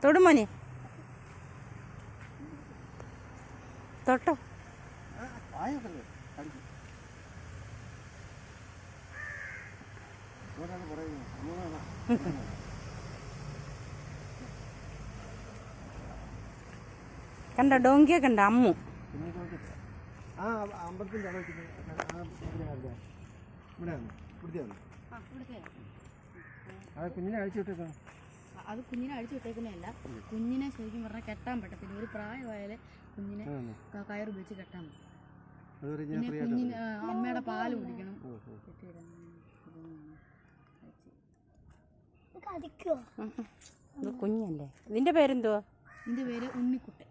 തൊടുമോനെ തൊട്ടോ. കണ്ട ഡോങ്കിയെ കണ്ട അമ്മു. കുഞ്ഞിനെ അഴിച്ചു വിട്ടേക്കണം. അത് കുഞ്ഞിനെ അഴിച്ചു വിട്ടേക്കുന്നതല്ല, കുഞ്ഞിനെ ശരിക്കും പറഞ്ഞാൽ കെട്ടാൻ പറ്റത്തില്ല. ഒരു പ്രായമായാലേ കുഞ്ഞിനെ കയറുപയോഗിച്ച് കെട്ടാൻ പറ്റും. പിന്നെ കുഞ്ഞിന് അമ്മയുടെ പാല് കുടിക്കണം. കുഞ്ഞല്ലേ. ഇതിന്റെ പേരെന്തുവാ? ഇതിന്റെ പേര് ഉണ്ണിക്കുട്ടൻ.